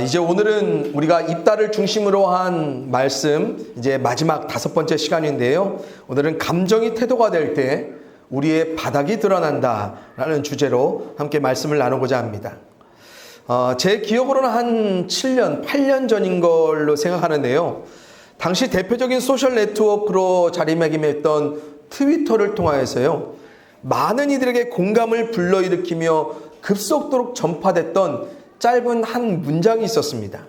이제 오늘은 우리가 입다를 중심으로 한 말씀, 이제 마지막 5번째 시간인데요. 오늘은 감정이 태도가 될 때 우리의 바닥이 드러난다 라는 주제로 함께 말씀을 나누고자 합니다. 제 기억으로는 한 7년, 8년 전인 걸로 생각하는데요. 당시 대표적인 소셜 네트워크로 자리매김했던 트위터를 통하여서요, 많은 이들에게 공감을 불러일으키며 급속도로 전파됐던 짧은 한 문장이 있었습니다.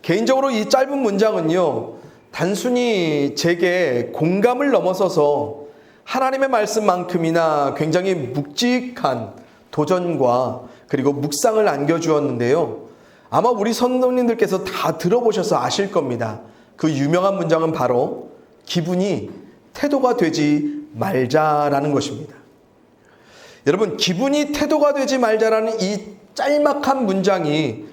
개인적으로 이 짧은 문장은요, 단순히 제게 공감을 넘어서서 하나님의 말씀만큼이나 굉장히 묵직한 도전과 그리고 묵상을 안겨주었는데요. 아마 우리 성도님들께서 다 들어보셔서 아실 겁니다. 그 유명한 문장은 바로 기분이 태도가 되지 말자라는 것입니다. 여러분, 기분이 태도가 되지 말자라는 이 짤막한 문장이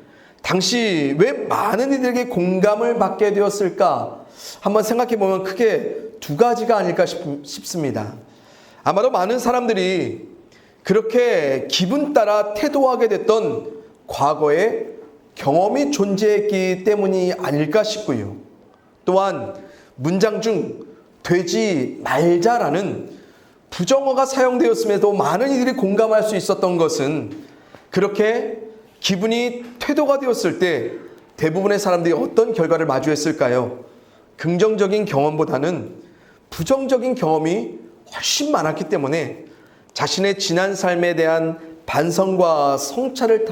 당시 왜 많은 이들에게 공감을 받게 되었을까? 한번 생각해 보면 크게 두 가지가 아닐까 싶습니다. 아마도 많은 사람들이 그렇게 기분 따라 태도하게 됐던 과거의 경험이 존재했기 때문이 아닐까 싶고요. 또한 문장 중 되지 말자라는 부정어가 사용되었음에도 많은 이들이 공감할 수 있었던 것은 그렇게 기분이 태도가 되었을 때 대부분의 사람들이 어떤 결과를 마주했을까요? 긍정적인 경험보다는 부정적인 경험이 훨씬 많았기 때문에 자신의 지난 삶에 대한 반성과 성찰을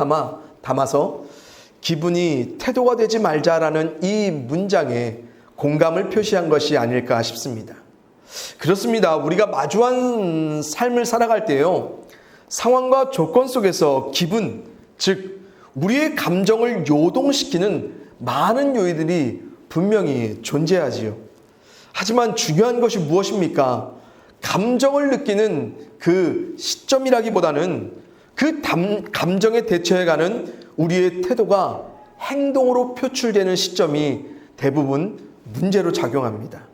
담아서 기분이 태도가 되지 말자라는 이 문장에 공감을 표시한 것이 아닐까 싶습니다. 그렇습니다. 우리가 마주한 삶을 살아갈 때요, 상황과 조건 속에서 기분, 즉 우리의 감정을 요동시키는 많은 요인들이 분명히 존재하지요. 하지만 중요한 것이 무엇입니까? 감정을 느끼는 그 시점이라기보다는 그 감정에 대처해가는 우리의 태도가 행동으로 표출되는 시점이 대부분 문제로 작용합니다.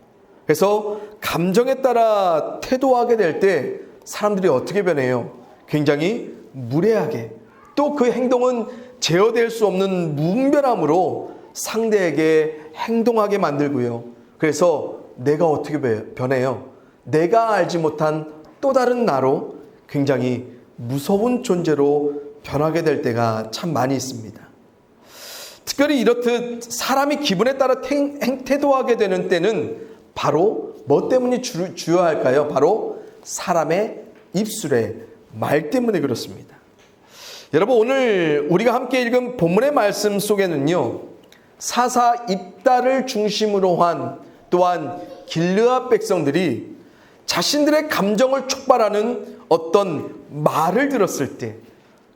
그래서 감정에 따라 태도하게 될 때 사람들이 어떻게 변해요? 굉장히 무례하게, 또 그 행동은 제어될 수 없는 무분별함으로 상대에게 행동하게 만들고요. 그래서 내가 어떻게 변해요? 내가 알지 못한 또 다른 나로 굉장히 무서운 존재로 변하게 될 때가 참 많이 있습니다. 특별히 이렇듯 사람이 기분에 따라 태도하게 되는 때는 바로 뭐 때문이 주요할까요? 바로 사람의 입술에 말 때문에 그렇습니다. 여러분, 오늘 우리가 함께 읽은 본문의 말씀 속에는요, 사사 입다를 중심으로 한 또한 길르앗 백성들이 자신들의 감정을 촉발하는 어떤 말을 들었을 때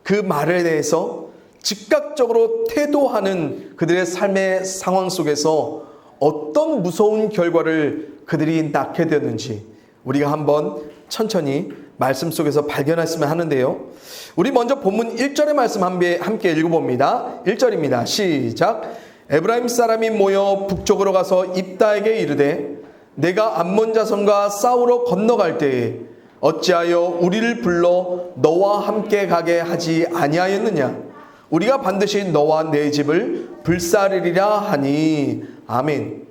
그 말에 대해서 즉각적으로 태도하는 그들의 삶의 상황 속에서 어떤 무서운 결과를 그들이 낳게 되었는지 우리가 한번 천천히 말씀 속에서 발견했으면 하는데요. 우리 먼저 본문 1절의 말씀 함께 읽어봅니다. 1절입니다. 시작. 에브라임 사람이 모여 북쪽으로 가서 입다에게 이르되 내가 암몬 자손과 싸우러 건너갈 때에 어찌하여 우리를 불러 너와 함께 가게 하지 아니하였느냐? 우리가 반드시 너와 내 집을 불사르리라 하니. 아멘.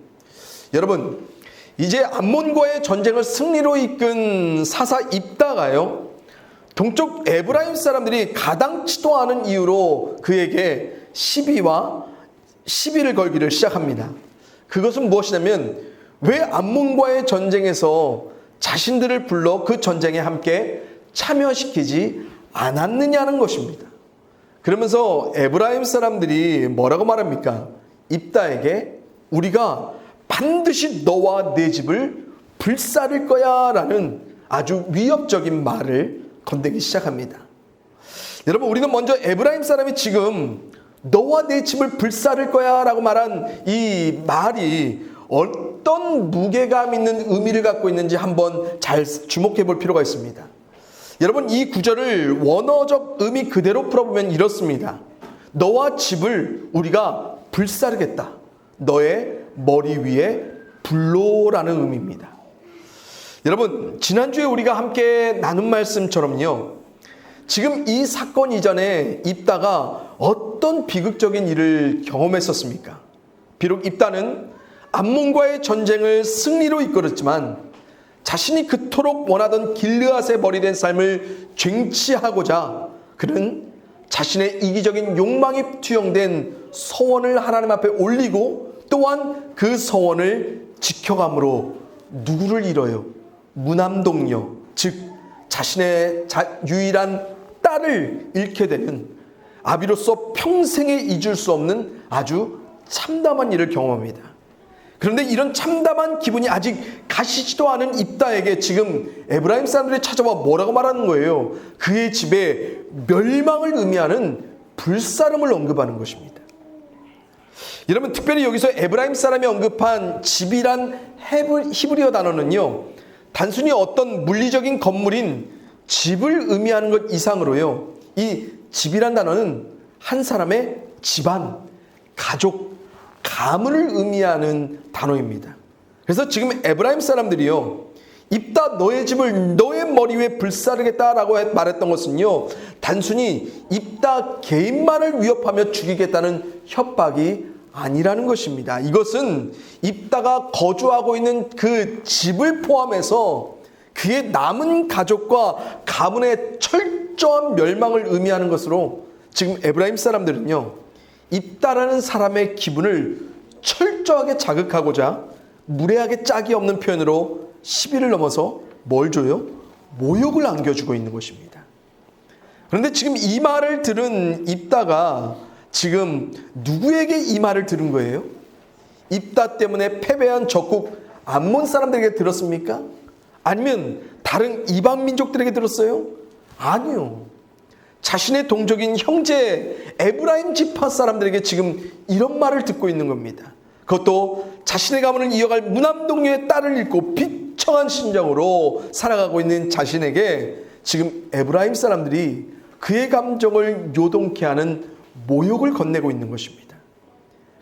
여러분, 이제 암몬과의 전쟁을 승리로 이끈 사사 입다가요, 동쪽 에브라임 사람들이 가당치도 않은 이유로 그에게 시비를 걸기를 시작합니다. 그것은 무엇이냐면, 왜 암몬과의 전쟁에서 자신들을 불러 그 전쟁에 함께 참여시키지 않았느냐는 것입니다. 그러면서 에브라임 사람들이 뭐라고 말합니까? 입다에게 우리가 반드시 너와 내 집을 불사를 거야 라는 아주 위협적인 말을 건네기 시작합니다. 여러분, 우리는 먼저 에브라임 사람이 지금 너와 내 집을 불사를 거야 라고 말한 이 말이 어떤 무게감 있는 의미를 갖고 있는지 한번 잘 주목해 볼 필요가 있습니다. 여러분, 이 구절을 원어적 의미 그대로 풀어보면 이렇습니다. 너와 집을 우리가 불사르겠다. 너의 머리 위에 불로라는 의미입니다. 여러분, 지난주에 우리가 함께 나눈 말씀처럼요, 지금 이 사건 이전에 입다가 어떤 비극적인 일을 경험했었습니까? 비록 입다는 암몬과의 전쟁을 승리로 이끌었지만 자신이 그토록 원하던 길르앗의 머리된 삶을 쟁취하고자 그는 자신의 이기적인 욕망이 투영된 서원을 하나님 앞에 올리고 또한 그 서원을 지켜감으로 누구를 잃어요? 무남동녀, 즉 자신의 유일한 딸을 잃게 되는 아비로서 평생에 잊을 수 없는 아주 참담한 일을 경험합니다. 그런데 이런 참담한 기분이 아직 가시지도 않은 입다에게 지금 에브라임 사람들이 찾아와 뭐라고 말하는 거예요? 그의 집에 멸망을 의미하는 불사름을 언급하는 것입니다. 여러분, 특별히 여기서 에브라임 사람이 언급한 집이란 히브리어 단어는요, 단순히 어떤 물리적인 건물인 집을 의미하는 것 이상으로요, 이 집이란 단어는 한 사람의 집안, 가족, 가문을 의미하는 단어입니다. 그래서 지금 에브라임 사람들이요, 입다 너의 집을 너의 머리 위에 불사르겠다라고 말했던 것은요, 단순히 입다 개인만을 위협하며 죽이겠다는 협박이 아니라는 것입니다. 이것은 입다가 거주하고 있는 그 집을 포함해서 그의 남은 가족과 가문의 철저한 멸망을 의미하는 것으로 지금 에브라임 사람들은요, 입다라는 사람의 기분을 철저하게 자극하고자 무례하게 짝이 없는 표현으로 시비를 넘어서 뭘 줘요? 모욕을 안겨주고 있는 것입니다. 그런데 지금 이 말을 들은 입다가 지금 누구에게 이 말을 들은 거예요? 입다 때문에 패배한 적국 암몬 사람들에게 들었습니까? 아니면 다른 이방 민족들에게 들었어요? 아니요. 자신의 동족인 형제 에브라임 지파 사람들에게 지금 이런 말을 듣고 있는 겁니다. 그것도 자신의 가문을 이어갈 무남동녀의 딸을 잃고 비청한 심정으로 살아가고 있는 자신에게 지금 에브라임 사람들이 그의 감정을 요동케 하는 모욕을 건네고 있는 것입니다.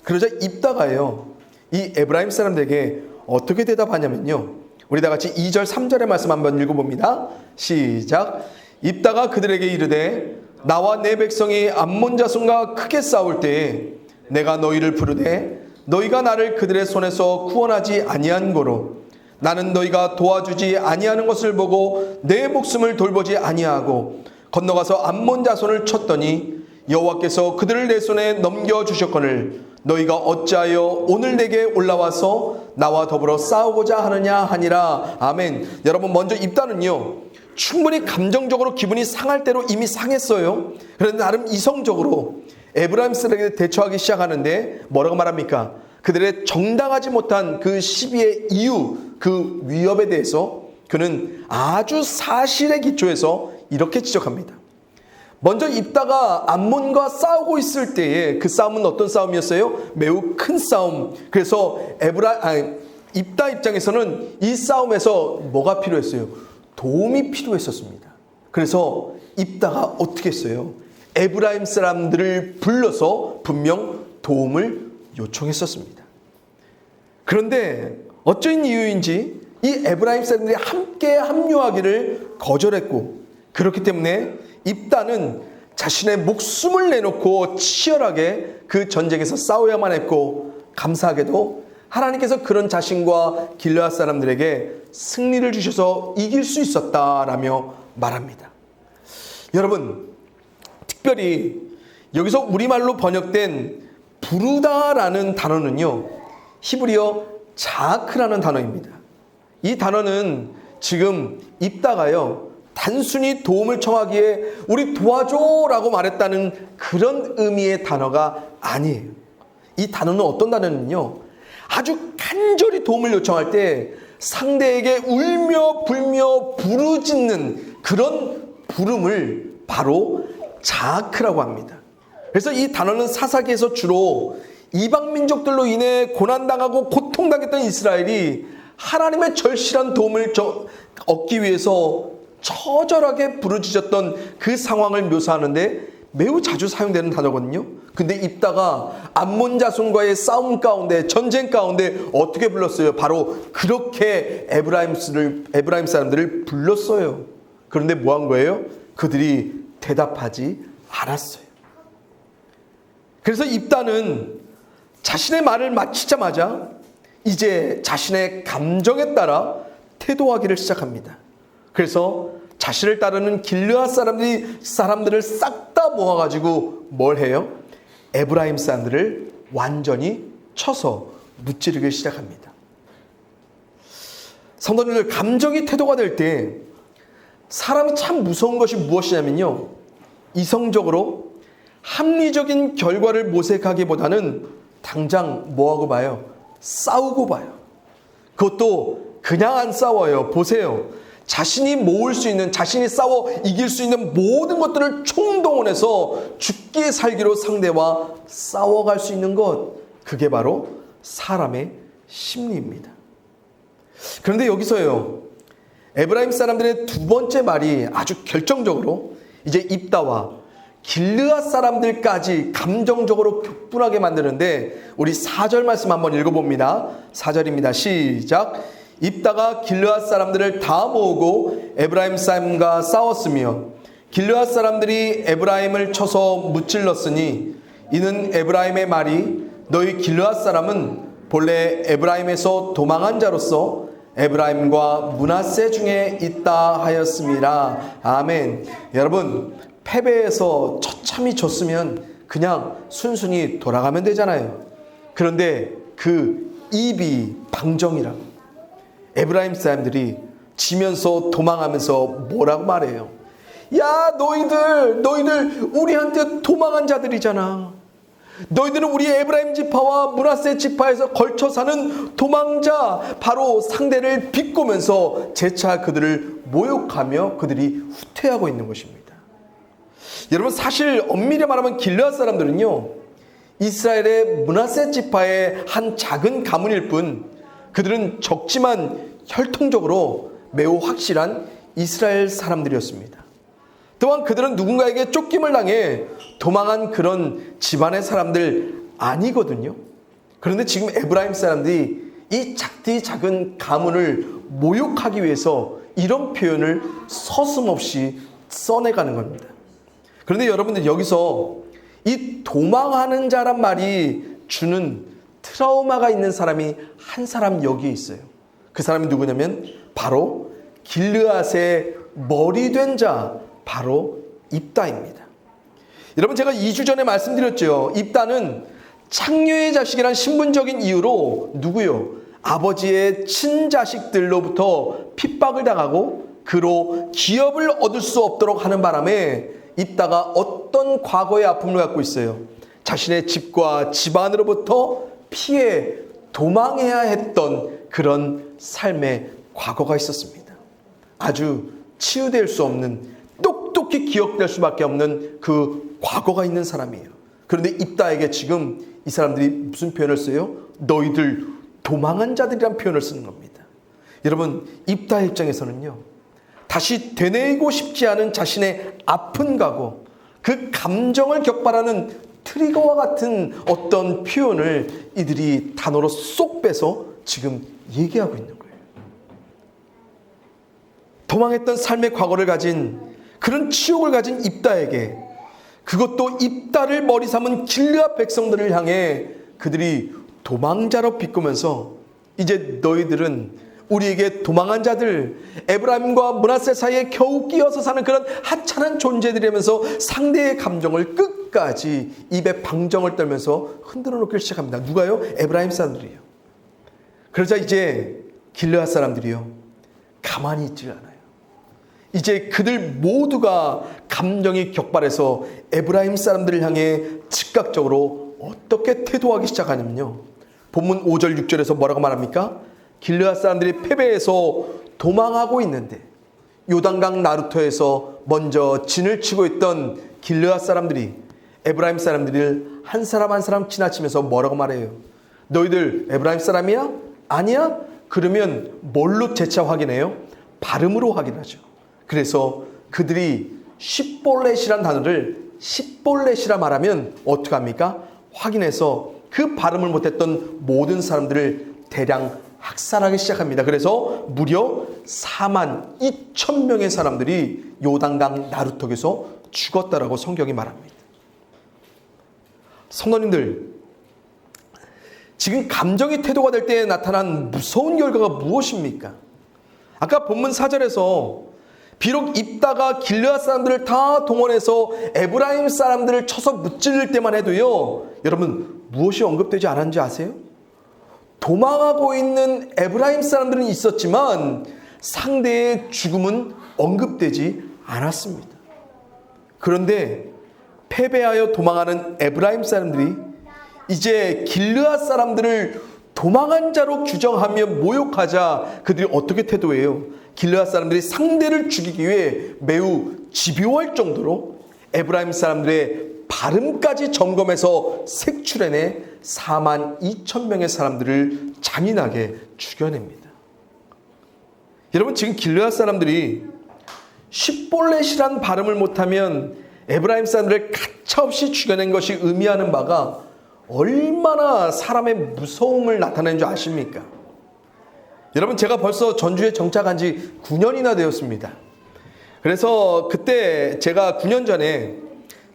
그러자 입다가요, 이 에브라임 사람들에게 어떻게 대답하냐면요, 우리 다 같이 2절 3절의 말씀 한번 읽어봅니다. 시작. 입다가 그들에게 이르되 나와 내 백성이 암몬 자손과 크게 싸울 때에 내가 너희를 부르되 너희가 나를 그들의 손에서 구원하지 아니한 고로 나는 너희가 도와주지 아니하는 것을 보고 내 목숨을 돌보지 아니하고 건너가서 암몬 자손을 쳤더니 여호와께서 그들을 내 손에 넘겨주셨거늘 너희가 어찌하여 오늘 내게 올라와서 나와 더불어 싸우고자 하느냐 하니라. 아멘. 여러분, 먼저 입다는요, 충분히 감정적으로 기분이 상할 대로 이미 상했어요. 그런데 나름 이성적으로 에브라임스에게 대처하기 시작하는데 뭐라고 말합니까? 그들의 정당하지 못한 그 시비의 이유, 그 위협에 대해서 그는 아주 사실에 기초해서 이렇게 지적합니다. 먼저 입다가 암몬과 싸우고 있을 때에 그 싸움은 어떤 싸움이었어요? 매우 큰 싸움. 그래서 입다 입장에서는 이 싸움에서 뭐가 필요했어요? 도움이 필요했었습니다. 그래서 입다가 어떻게 했어요? 에브라임 사람들을 불러서 분명 도움을 요청했었습니다. 그런데 어쩌인 이유인지 이 에브라임 사람들이 함께 합류하기를 거절했고, 그렇기 때문에 입다는 자신의 목숨을 내놓고 치열하게 그 전쟁에서 싸워야만 했고, 감사하게도 하나님께서 그런 자신과 길르앗 사람들에게 승리를 주셔서 이길 수 있었다라며 말합니다. 여러분, 특별히 여기서 우리말로 번역된 부르다라는 단어는요, 히브리어 자크라는 단어입니다. 이 단어는 지금 입다가요, 단순히 도움을 청하기에 우리 도와줘라고 말했다는 그런 의미의 단어가 아니에요. 이 단어는 어떤 단어는요, 아주 간절히 도움을 요청할 때 상대에게 울며 불며 부르짖는 그런 부름을 바로 자크라고 합니다. 그래서 이 단어는 사사기에서 주로 이방 민족들로 인해 고난당하고 고통당했던 이스라엘이 하나님의 절실한 도움을 얻기 위해서 처절하게 부르짖었던 그 상황을 묘사하는데 매우 자주 사용되는 단어거든요. 근데 입다가 암몬 자손과의 싸움 가운데, 전쟁 가운데 어떻게 불렀어요? 바로 그렇게 에브라임 사람들을 불렀어요. 그런데 뭐 한 거예요? 그들이 대답하지 않았어요. 그래서 입다는 자신의 말을 마치자마자 이제 자신의 감정에 따라 태도하기를 시작합니다. 그래서 자신을 따르는 길르앗 사람들을 싹 다 모아가지고 뭘 해요? 에브라임 사람들을 완전히 쳐서 무찌르기 시작합니다. 성도님들, 감정이 태도가 될 때 사람이 참 무서운 것이 무엇이냐면요, 이성적으로 합리적인 결과를 모색하기보다는 당장 뭐하고 봐요? 싸우고 봐요. 그것도 그냥 안 싸워요. 보세요. 자신이 모을 수 있는, 자신이 싸워 이길 수 있는 모든 것들을 총동원해서 죽기 살기로 상대와 싸워갈 수 있는 것, 그게 바로 사람의 심리입니다. 그런데 여기서요, 에브라임 사람들의 두 번째 말이 아주 결정적으로 이제 입다와 길르앗 사람들까지 감정적으로 격분하게 만드는데, 우리 4절 말씀 한번 읽어봅니다. 4절입니다. 시작. 입다가 길르앗 사람들을 다 모으고 에브라임 사람과 싸웠으며 길르앗 사람들이 에브라임을 쳐서 무찔렀으니 이는 에브라임의 말이 너희 길르앗 사람은 본래 에브라임에서 도망한 자로서 에브라임과 므낫세 중에 있다 하였습니다. 아멘. 여러분, 패배해서 처참히 졌으면 그냥 순순히 돌아가면 되잖아요. 그런데 그 입이 방정이라고. 에브라임 사람들이 지면서 도망하면서 뭐라고 말해요? 야, 너희들 우리한테 도망한 자들이잖아. 너희들은 우리 에브라임 지파와 므낫세 지파에서 걸쳐 사는 도망자, 바로 상대를 비꼬면서 재차 그들을 모욕하며 그들이 후퇴하고 있는 것입니다. 여러분, 사실 엄밀히 말하면 길르앗 사람들은요, 이스라엘의 므낫세 지파의 한 작은 가문일 뿐, 그들은 적지만 혈통적으로 매우 확실한 이스라엘 사람들이었습니다. 또한 그들은 누군가에게 쫓김을 당해 도망한 그런 집안의 사람들 아니거든요. 그런데 지금 에브라임 사람들이 이 작은 가문을 모욕하기 위해서 이런 표현을 서슴없이 써내가는 겁니다. 그런데 여러분들, 여기서 이 도망하는 자란 말이 주는 트라우마가 있는 사람이 한 사람 여기에 있어요. 그 사람이 누구냐면 바로 길르앗의 머리 된 자, 바로 입다입니다. 여러분, 제가 2주 전에 말씀드렸죠. 입다는 창녀의 자식이란 신분적인 이유로 누구요? 아버지의 친자식들로부터 핍박을 당하고 그로 기업을 얻을 수 없도록 하는 바람에 입다가 어떤 과거의 아픔을 갖고 있어요? 자신의 집과 집안으로부터 피해 도망해야 했던 그런 삶의 과거가 있었습니다. 아주 치유될 수 없는, 똑똑히 기억될 수밖에 없는 그 과거가 있는 사람이에요. 그런데 입다에게 지금 이 사람들이 무슨 표현을 써요? 너희들 도망한 자들이란 표현을 쓰는 겁니다. 여러분, 입다 입장에서는요, 다시 되뇌이고 싶지 않은 자신의 아픈 과거, 그 감정을 격발하는 트리거와 같은 어떤 표현을 이들이 단어로 쏙 빼서 지금 얘기하고 있는 거예요. 도망했던 삶의 과거를 가진, 그런 치욕을 가진 입다에게, 그것도 입다를 머리 삼은 길르앗 백성들을 향해 그들이 도망자로 비꼬면서 이제 너희들은 우리에게 도망한 자들, 에브라임과 므낫세 사이에 겨우 끼어서 사는 그런 하찮은 존재들이라면서 상대의 감정을 끝까지 입에 방정을 떨면서 흔들어 놓기 시작합니다. 누가요? 에브라임 사람들이에요. 그러자 이제 길르앗 사람들이요, 가만히 있질 않아요. 이제 그들 모두가 감정이 격발해서 에브라임 사람들을 향해 즉각적으로 어떻게 태도하기 시작하냐면요, 본문 5절 6절에서 뭐라고 말합니까? 길르앗 사람들이 패배해서 도망하고 있는데 요단강 나루터에서 먼저 진을 치고 있던 길르앗 사람들이 에브라임 사람들을 한 사람 한 사람 지나치면서 뭐라고 말해요? 너희들 에브라임 사람이야? 아니야? 그러면 뭘로 재차 확인해요? 발음으로 확인하죠. 그래서 그들이 십볼렛이란 단어를 십볼렛이라 말하면 어떻게 합니까? 확인해서 그 발음을 못했던 모든 사람들을 대량 학살하기 시작합니다. 그래서 무려 4만 2천 명의 사람들이 요단강 나루턱에서 죽었다라고 성경이 말합니다. 성도님들, 지금 감정이 태도가 될 때 나타난 무서운 결과가 무엇입니까? 아까 본문 4절에서 비록 입다가 길르앗 사람들을 다 동원해서 에브라임 사람들을 쳐서 무찔릴 때만 해도요, 여러분 무엇이 언급되지 않았는지 아세요? 도망하고 있는 에브라임 사람들은 있었지만 상대의 죽음은 언급되지 않았습니다. 그런데 패배하여 도망하는 에브라임 사람들이 이제 길르앗 사람들을 도망한 자로 규정하며 모욕하자 그들이 어떻게 태도해요? 길르앗 사람들이 상대를 죽이기 위해 매우 집요할 정도로 에브라임 사람들의 발음까지 점검해서 색출해내 42,000명의 사람들을 잔인하게 죽여냅니다. 여러분, 지금 길르앗 사람들이 쉿볼렛이란 발음을 못하면 에브라임 사람들을 가차없이 죽여낸 것이 의미하는 바가 얼마나 사람의 무서움을 나타내는 줄 아십니까? 여러분, 제가 벌써 전주에 정착한 지 9년이나 되었습니다. 그래서 그때 제가 9년 전에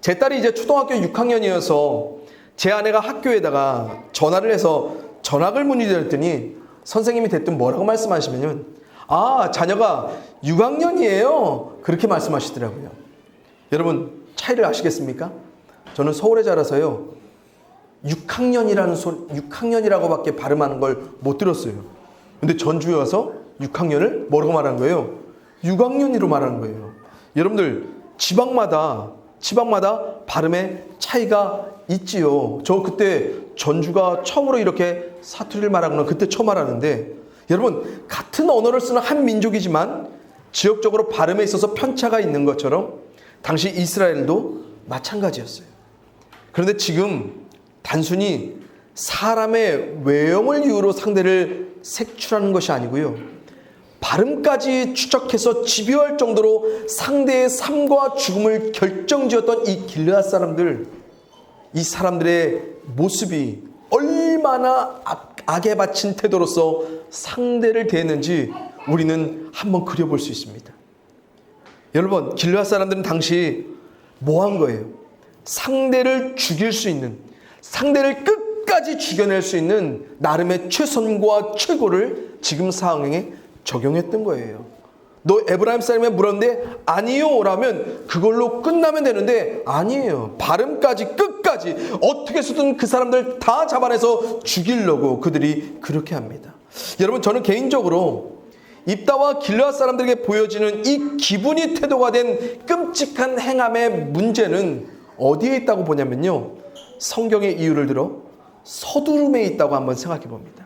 제 딸이 이제 초등학교 6학년이어서 제 아내가 학교에다가 전화를 해서 전학을 문의드렸더니 선생님이 대뜸 뭐라고 말씀하시면요, 아, 자녀가 6학년이에요 그렇게 말씀하시더라고요. 여러분, 차이를 아시겠습니까? 저는 서울에 자라서요 6학년이라고밖에 발음하는 걸 못 들었어요. 근데 전주에 와서 6학년을 뭐라고 말하는 거예요? 6학년이로 말하는 거예요. 여러분들, 지방마다 발음의 차이가 있지요. 저 그때 전주가 처음으로 이렇게 사투리를 말하는 건 그때 처음 알았는데, 여러분, 같은 언어를 쓰는 한 민족이지만 지역적으로 발음에 있어서 편차가 있는 것처럼 당시 이스라엘도 마찬가지였어요. 그런데 지금 단순히 사람의 외형을 이유로 상대를 색출하는 것이 아니고요, 발음까지 추적해서 집요할 정도로 상대의 삶과 죽음을 결정지었던 이 길르앗 사람들, 이 사람들의 모습이 얼마나 악에 바친 태도로서 상대를 대했는지 우리는 한번 그려볼 수 있습니다. 여러분, 길르앗 사람들은 당시 뭐 한 거예요? 상대를 죽일 수 있는, 상대를 끝까지 죽여낼 수 있는 나름의 최선과 최고를 지금 상황에 적용했던 거예요. 너 에브라임 사람이 물었는데 아니요 라면 그걸로 끝나면 되는데 아니에요. 발음까지 끝까지 어떻게 해서든 그 사람들 다 잡아내서 죽이려고 그들이 그렇게 합니다. 여러분, 저는 개인적으로 입다와 길르앗 사람들에게 보여지는 이 기분이 태도가 된 끔찍한 행함의 문제는 어디에 있다고 보냐면요, 성경의 이유를 들어 서두름에 있다고 한번 생각해 봅니다.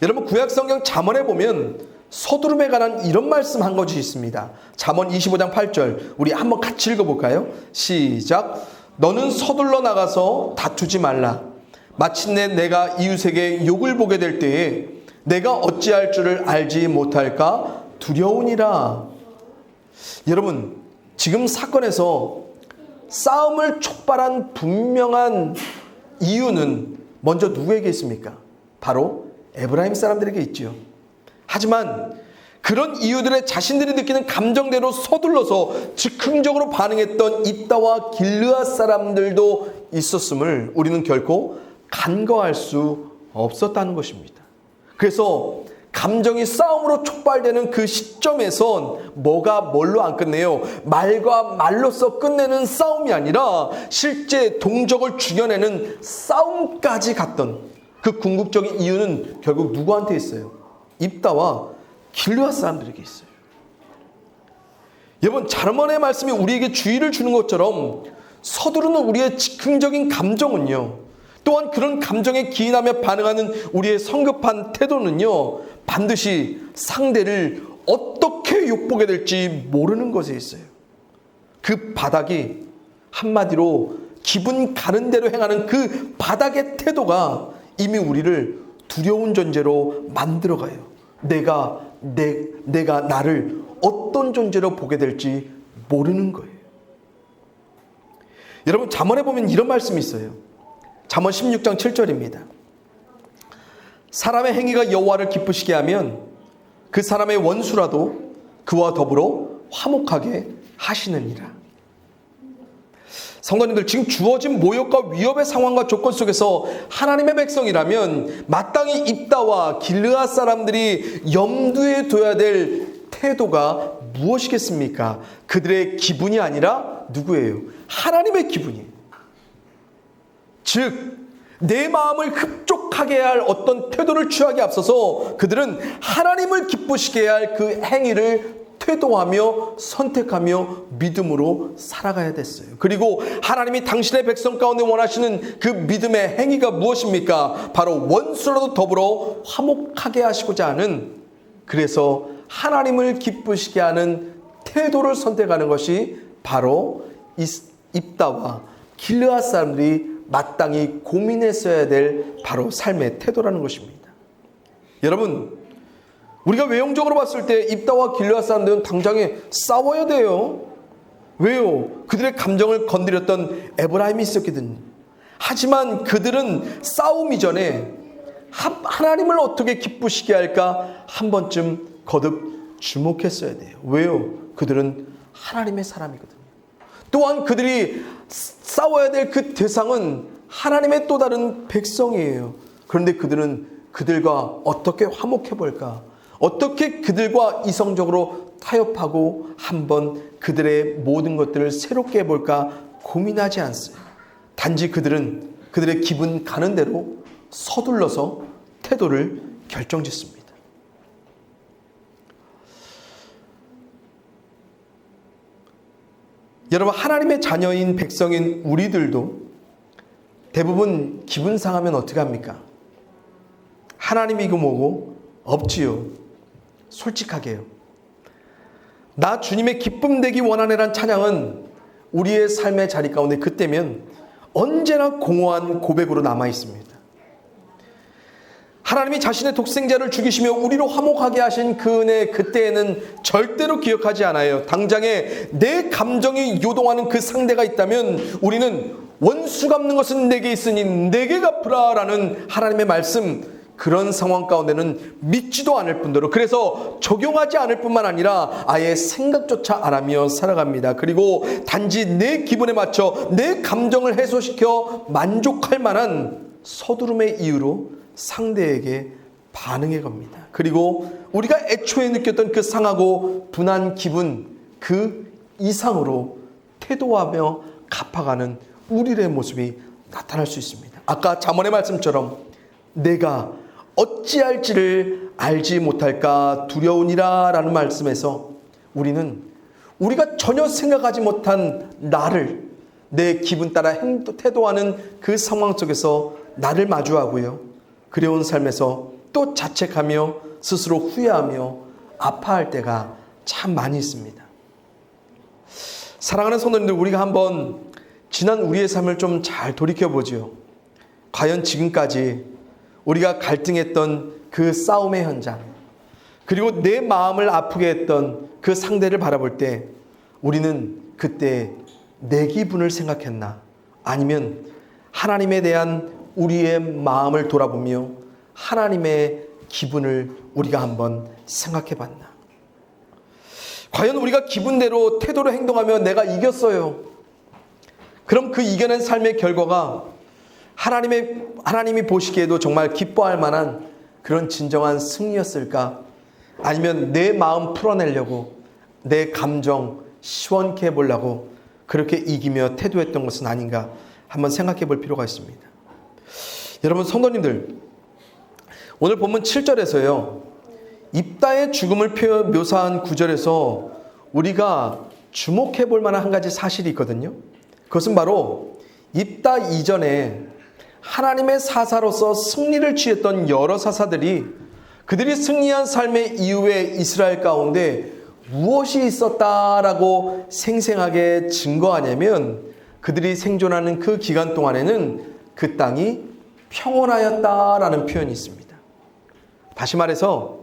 여러분, 구약 성경 잠언에 보면 서두름에 관한 이런 말씀 한 것이 있습니다. 잠언 25장 8절 우리 한번 같이 읽어볼까요? 시작. 너는 서둘러 나가서 다투지 말라. 마침내 내가 이웃에게 욕을 보게 될 때에 내가 어찌할 줄을 알지 못할까 두려우니라. 여러분, 지금 사건에서 싸움을 촉발한 분명한 이유는 먼저 누구에게 있습니까? 바로 에브라임 사람들에게 있지요. 하지만 그런 이유들의 자신들이 느끼는 감정대로 서둘러서 즉흥적으로 반응했던 입다와 길르앗 사람들도 있었음을 우리는 결코 간과할 수 없었다는 것입니다. 그래서 감정이 싸움으로 촉발되는 그 시점에선 뭐가 뭘로 안 끝내요? 말과 말로써 끝내는 싸움이 아니라 실제 동족을 죽여내는 싸움까지 갔던 그 궁극적인 이유는 결국 누구한테 있어요? 입다와 길르앗 사람들에게 있어요. 여러분, 잠언의 말씀이 우리에게 주의를 주는 것처럼 서두르는 우리의 즉흥적인 감정은요, 또한 그런 감정에 기인하며 반응하는 우리의 성급한 태도는요, 반드시 상대를 어떻게 욕보게 될지 모르는 것에 있어요. 그 바닥이 한마디로 기분 가는 대로 행하는 그 바닥의 태도가 이미 우리를 두려운 존재로 만들어가요. 내가 나를 어떤 존재로 보게 될지 모르는 거예요. 여러분, 잠언에 보면 이런 말씀이 있어요. 잠언 16장 7절입니다. 사람의 행위가 여호와를 기쁘시게 하면 그 사람의 원수라도 그와 더불어 화목하게 하시느니라. 성도님들, 지금 주어진 모욕과 위협의 상황과 조건 속에서 하나님의 백성이라면 마땅히 입다와 길르앗 사람들이 염두에 둬야 될 태도가 무엇이겠습니까? 그들의 기분이 아니라 누구예요? 하나님의 기분이에요. 즉, 내 마음을 흡족하게 할 어떤 태도를 취하기에 앞서서 그들은 하나님을 기쁘시게 할 그 행위를 태도하며 선택하며 믿음으로 살아가야 됐어요. 그리고 하나님이 당신의 백성 가운데 원하시는 그 믿음의 행위가 무엇입니까? 바로 원수라도 더불어 화목하게 하시고자 하는, 그래서 하나님을 기쁘시게 하는 태도를 선택하는 것이 바로 입다와 길르앗 사람들이 마땅히 고민했어야 될 바로 삶의 태도라는 것입니다. 여러분, 우리가 외형적으로 봤을 때 입다와 길르앗 사람들은 당장에 싸워야 돼요. 왜요? 그들의 감정을 건드렸던 에브라임이 있었거든요. 하지만 그들은 싸움 이전에 하나님을 어떻게 기쁘시게 할까 한 번쯤 거듭 주목했어야 돼요. 왜요? 그들은 하나님의 사람이거든요. 또한 그들이 싸워야 될 그 대상은 하나님의 또 다른 백성이에요. 그런데 그들은 그들과 어떻게 화목해 볼까? 어떻게 그들과 이성적으로 타협하고 한번 그들의 모든 것들을 새롭게 해볼까 고민하지 않어요. 단지 그들은 그들의 기분 가는 대로 서둘러서 태도를 결정짓습니다. 여러분, 하나님의 자녀인 백성인 우리들도 대부분 기분 상하면 어떻게 합니까? 하나님이고 뭐고 없지요. 솔직하게요. 나 주님의 기쁨 되기 원하네란 찬양은 우리의 삶의 자리 가운데 그때면 언제나 공허한 고백으로 남아 있습니다. 하나님이 자신의 독생자를 죽이시며 우리로 화목하게 하신 그 은혜, 그때에는 절대로 기억하지 않아요. 당장에 내 감정이 요동하는 그 상대가 있다면 우리는 원수 갚는 것은 내게 있으니 내게 갚으라 라는 하나님의 말씀, 그런 상황 가운데는 믿지도 않을 뿐더러, 그래서 적용하지 않을 뿐만 아니라 아예 생각조차 안 하며 살아갑니다. 그리고 단지 내 기분에 맞춰 내 감정을 해소시켜 만족할 만한 서두름의 이유로 상대에게 반응해 겁니다. 그리고 우리가 애초에 느꼈던 그 상하고 분한 기분 그 이상으로 태도하며 갚아가는 우리의 모습이 나타날 수 있습니다. 아까 잠언의 말씀처럼 내가 어찌할지를 알지 못할까 두려우니라 라는 말씀에서 우리는 우리가 전혀 생각하지 못한 나를 내 기분 따라 태도하는 그 상황 속에서 나를 마주하고요, 그래온 삶에서 또 자책하며 스스로 후회하며 아파할 때가 참 많이 있습니다. 사랑하는 성도님들, 우리가 한번 지난 우리의 삶을 좀 잘 돌이켜보지요. 과연 지금까지 우리가 갈등했던 그 싸움의 현장, 그리고 내 마음을 아프게 했던 그 상대를 바라볼 때 우리는 그때 내 기분을 생각했나? 아니면 하나님에 대한 우리의 마음을 돌아보며 하나님의 기분을 우리가 한번 생각해 봤나? 과연 우리가 기분대로 태도로 행동하며 내가 이겼어요. 그럼 그 이겨낸 삶의 결과가 하나님이 보시기에도 정말 기뻐할 만한 그런 진정한 승리였을까? 아니면 내 마음 풀어내려고, 내 감정 시원케 해보려고 그렇게 이기며 태도했던 것은 아닌가 한번 생각해 볼 필요가 있습니다. 여러분 성도님들, 오늘 본문 7절에서요 입다의 죽음을 묘사한 구절에서 우리가 주목해 볼 만한 한 가지 사실이 있거든요. 그것은 바로 입다 이전에 하나님의 사사로서 승리를 취했던 여러 사사들이 그들이 승리한 삶의 이후에 이스라엘 가운데 무엇이 있었다라고 생생하게 증거하냐면, 그들이 생존하는 그 기간 동안에는 그 땅이 평온하였다라는 표현이 있습니다. 다시 말해서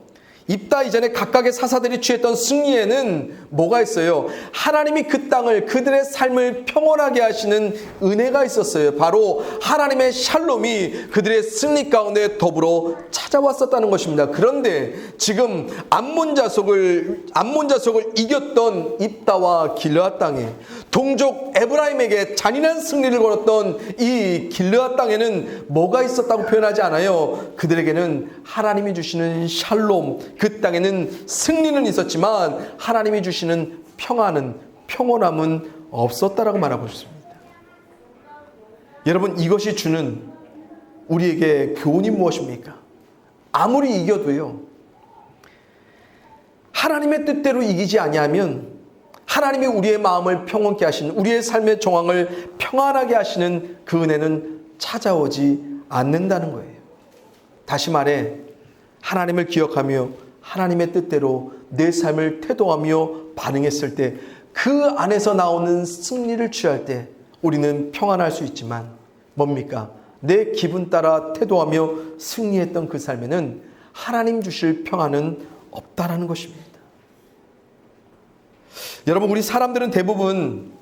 입다 이전에 각각의 사사들이 취했던 승리에는 뭐가 있어요? 하나님이 그 땅을, 그들의 삶을 평온하게 하시는 은혜가 있었어요. 바로 하나님의 샬롬이 그들의 승리 가운데 더불어 찾아왔었다는 것입니다. 그런데 지금 암몬 자속을 이겼던 입다와 길르앗 땅에 동족 에브라임에게 잔인한 승리를 걸었던 이 길르앗 땅에는 뭐가 있었다고 표현하지 않아요. 그들에게는 하나님이 주시는 샬롬, 그 땅에는 승리는 있었지만 하나님이 주시는 평온함은 없었다라고 말하고 있습니다. 여러분, 이것이 주는 우리에게 교훈이 무엇입니까? 아무리 이겨도요, 하나님의 뜻대로 이기지 아니하면 하나님이 우리의 마음을 평온케 하시는, 우리의 삶의 정황을 평안하게 하시는 그 은혜는 찾아오지 않는다는 거예요. 다시 말해, 하나님을 기억하며 하나님의 뜻대로 내 삶을 태도하며 반응했을 때, 그 안에서 나오는 승리를 취할 때 우리는 평안할 수 있지만 뭡니까? 내 기분 따라 태도하며 승리했던 그 삶에는 하나님 주실 평안은 없다라는 것입니다. 여러분, 우리 사람들은 대부분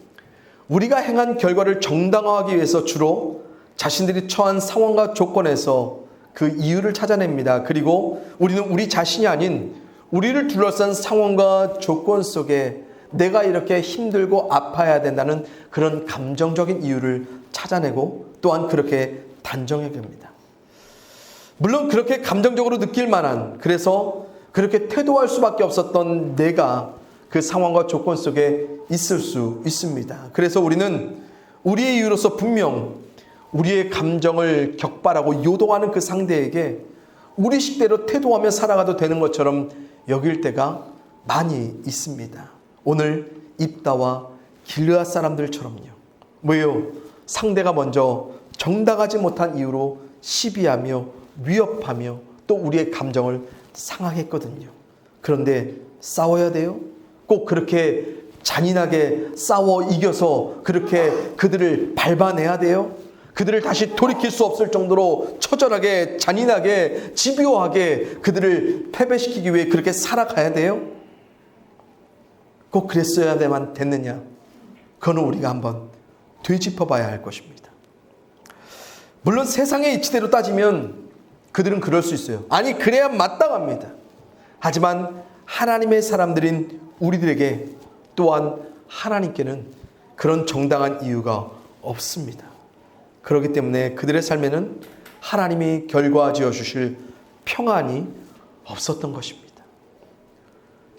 우리가 행한 결과를 정당화하기 위해서 주로 자신들이 처한 상황과 조건에서 그 이유를 찾아냅니다. 그리고 우리는 우리 자신이 아닌 우리를 둘러싼 상황과 조건 속에 내가 이렇게 힘들고 아파야 된다는 그런 감정적인 이유를 찾아내고 또한 그렇게 단정해 봅니다. 물론 그렇게 감정적으로 느낄 만한, 그래서 그렇게 태도할 수밖에 없었던 내가 그 상황과 조건 속에 있을 수 있습니다. 그래서 우리는 우리의 이유로서 분명 우리의 감정을 격발하고 요동하는 그 상대에게 우리 식대로 태도하며 살아가도 되는 것처럼 여길 때가 많이 있습니다. 오늘 입다와 길르앗 사람들처럼요. 왜요? 상대가 먼저 정당하지 못한 이유로 시비하며 위협하며 또 우리의 감정을 상하게 했거든요. 그런데 싸워야 돼요? 꼭 그렇게 잔인하게 싸워 이겨서 그렇게 그들을 밟아내야 돼요? 그들을 다시 돌이킬 수 없을 정도로 처절하게, 잔인하게, 집요하게 그들을 패배시키기 위해 그렇게 살아가야 돼요? 꼭 그랬어야만 됐느냐? 그건 우리가 한번 되짚어 봐야 할 것입니다. 물론 세상의 이치대로 따지면 그들은 그럴 수 있어요. 아니, 그래야 마땅합니다. 하지만 하나님의 사람들인 우리들에게 또한 하나님께는 그런 정당한 이유가 없습니다. 그렇기 때문에 그들의 삶에는 하나님이 결과지어 주실 평안이 없었던 것입니다.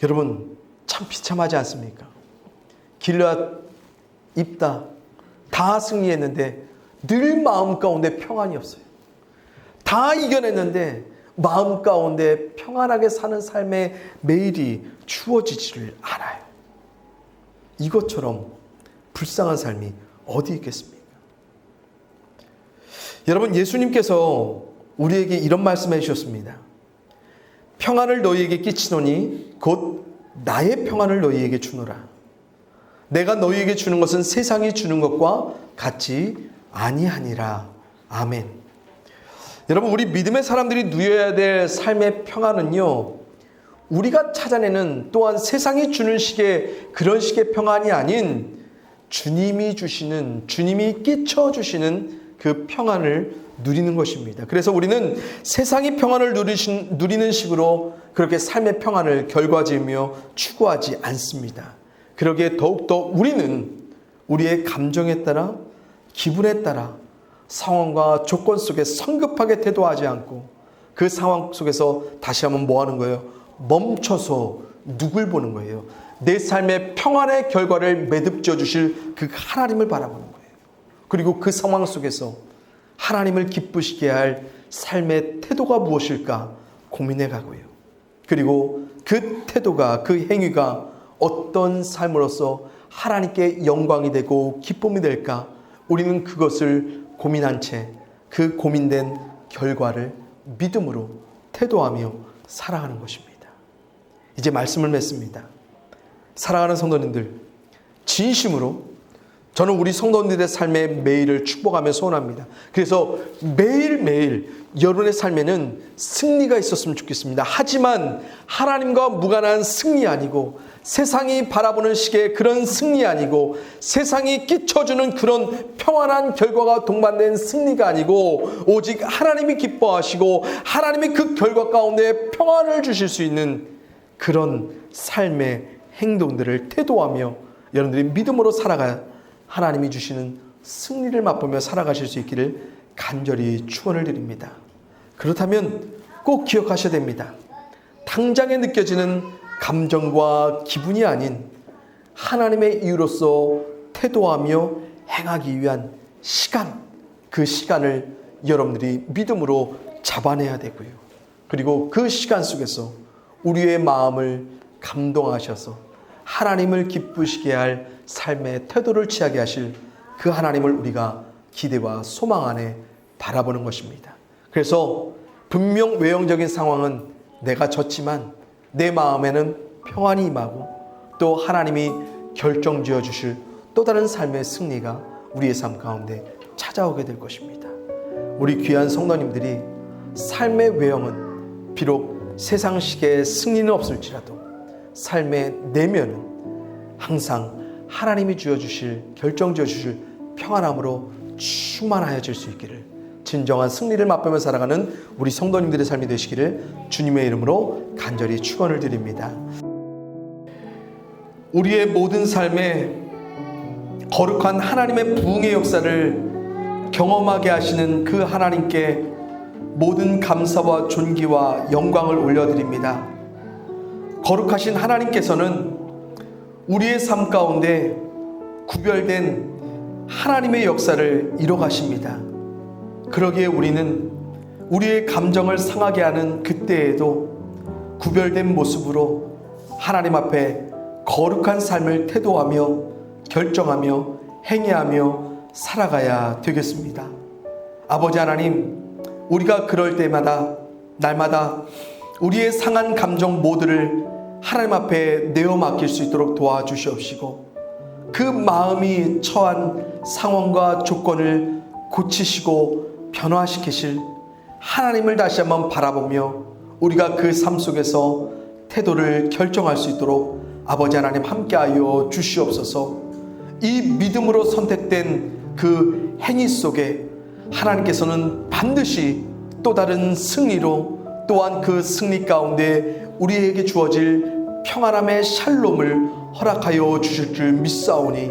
여러분, 참 비참하지 않습니까? 길르앗, 입다 다 승리했는데 늘 마음 가운데 평안이 없어요. 다 이겨냈는데 마음 가운데 평안하게 사는 삶의 매일이 주어지지를 않아요. 이것처럼 불쌍한 삶이 어디 있겠습니까? 여러분, 예수님께서 우리에게 이런 말씀해 주셨습니다. 평안을 너희에게 끼치노니 곧 나의 평안을 너희에게 주노라. 내가 너희에게 주는 것은 세상이 주는 것과 같이 아니하니라. 아멘. 여러분, 우리 믿음의 사람들이 누려야 될 삶의 평안은요, 우리가 찾아내는 또한 세상이 주는 식의 그런 식의 평안이 아닌 주님이 주시는, 주님이 끼쳐주시는 그 평안을 누리는 것입니다. 그래서 우리는 세상이 평안을 누리는 식으로 그렇게 삶의 평안을 결과지으며 추구하지 않습니다. 그러기에 더욱더 우리는 우리의 감정에 따라, 기분에 따라 상황과 조건 속에 성급하게 태도하지 않고 그 상황 속에서 다시 한번 뭐 하는 거예요? 멈춰서 누굴 보는 거예요? 내 삶의 평안의 결과를 매듭지어 주실 그 하나님을 바라보는 거예요. 그리고 그 상황 속에서 하나님을 기쁘시게 할 삶의 태도가 무엇일까 고민해 가고요. 그리고 그 태도가, 그 행위가 어떤 삶으로서 하나님께 영광이 되고 기쁨이 될까, 우리는 그것을 고민한 채 그 고민된 결과를 믿음으로 태도하며 살아가는 것입니다. 이제 말씀을 맺습니다. 사랑하는 성도님들, 진심으로 저는 우리 성도님들의 삶의 매일을 축복하며 소원합니다. 그래서 매일매일 여러분의 삶에는 승리가 있었으면 좋겠습니다. 하지만 하나님과 무관한 승리 아니고, 세상이 바라보는 식의 그런 승리 아니고, 세상이 끼쳐주는 그런 평안한 결과가 동반된 승리가 아니고, 오직 하나님이 기뻐하시고 하나님이 그 결과 가운데 평안을 주실 수 있는 그런 삶의 행동들을 태도하며 여러분들이 믿음으로 살아가 하나님이 주시는 승리를 맛보며 살아가실 수 있기를 간절히 축원을 드립니다. 그렇다면 꼭 기억하셔야 됩니다. 당장에 느껴지는 감정과 기분이 아닌 하나님의 이유로서 태도하며 행하기 위한 시간, 그 시간을 여러분들이 믿음으로 잡아내야 되고요. 그리고 그 시간 속에서 우리의 마음을 감동하셔서 하나님을 기쁘시게 할 삶의 태도를 취하게 하실 그 하나님을 우리가 기대와 소망 안에 바라보는 것입니다. 그래서 분명 외형적인 상황은 내가 졌지만 내 마음에는 평안이 임하고 또 하나님이 결정지어 주실 또 다른 삶의 승리가 우리의 삶 가운데 찾아오게 될 것입니다. 우리 귀한 성도님들이 삶의 외형은 비록 세상식의 승리는 없을지라도 삶의 내면은 항상 하나님이 주어주실 결정지어 주실 평안함으로 충만하여질 수 있기를, 진정한 승리를 맛보며 살아가는 우리 성도님들의 삶이 되시기를 주님의 이름으로 간절히 축원을 드립니다. 우리의 모든 삶에 거룩한 하나님의 부흥의 역사를 경험하게 하시는 그 하나님께 모든 감사와 존귀와 영광을 올려드립니다. 거룩하신 하나님께서는 우리의 삶 가운데 구별된 하나님의 역사를 이뤄가십니다. 그러기에 우리는 우리의 감정을 상하게 하는 그때에도 구별된 모습으로 하나님 앞에 거룩한 삶을 태도하며 결정하며 행해하며 살아가야 되겠습니다. 아버지 하나님, 우리가 그럴 때마다 날마다 우리의 상한 감정 모두를 하나님 앞에 내어 맡길 수 있도록 도와주시옵시고 그 마음이 처한 상황과 조건을 고치시고 변화시키실 하나님을 다시 한번 바라보며 우리가 그 삶 속에서 태도를 결정할 수 있도록 아버지 하나님 함께하여 주시옵소서. 이 믿음으로 선택된 그 행위 속에 하나님께서는 반드시 또 다른 승리로 또한 그 승리 가운데 우리에게 주어질 평안함의 샬롬을 허락하여 주실 줄 믿사오니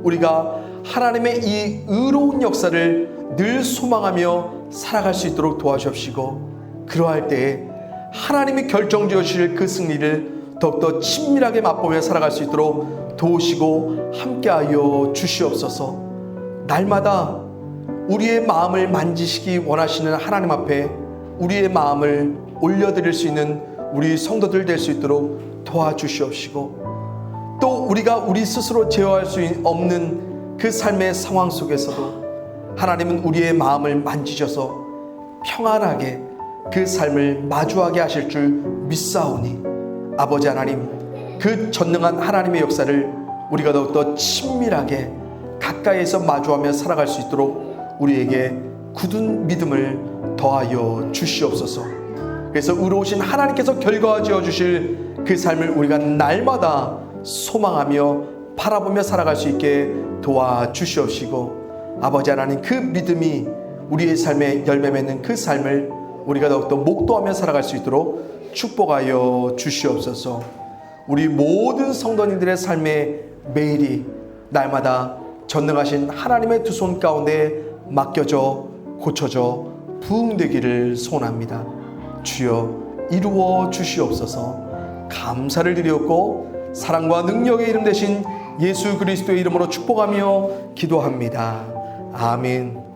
우리가 하나님의 이 의로운 역사를 늘 소망하며 살아갈 수 있도록 도와주옵시고 그러할 때에 하나님이 결정지어 주실 그 승리를 더욱더 친밀하게 맛보며 살아갈 수 있도록 도우시고 함께하여 주시옵소서. 날마다 우리의 마음을 만지시기 원하시는 하나님 앞에 우리의 마음을 올려드릴 수 있는 우리 성도들 될 수 있도록 도와주시옵시고 또 우리가 우리 스스로 제어할 수 없는 그 삶의 상황 속에서도 하나님은 우리의 마음을 만지셔서 평안하게 그 삶을 마주하게 하실 줄 믿사오니 아버지 하나님, 그 전능한 하나님의 역사를 우리가 더욱더 친밀하게 가까이에서 마주하며 살아갈 수 있도록 우리에게 굳은 믿음을 더하여 주시옵소서. 그래서 의로우신 하나님께서 결과지어 주실 그 삶을 우리가 날마다 소망하며 바라보며 살아갈 수 있게 도와주시옵시고 아버지 하나님, 그 믿음이 우리의 삶에 열매 맺는 그 삶을 우리가 더욱더 목도하며 살아갈 수 있도록 축복하여 주시옵소서. 우리 모든 성도님들의 삶의 매일이 날마다 전능하신 하나님의 두 손 가운데 맡겨져 고쳐져 부흥되기를 소원합니다. 주여 이루어 주시옵소서. 감사를 드리옵고 사랑과 능력의 이름 대신 예수 그리스도의 이름으로 축복하며 기도합니다. 아멘.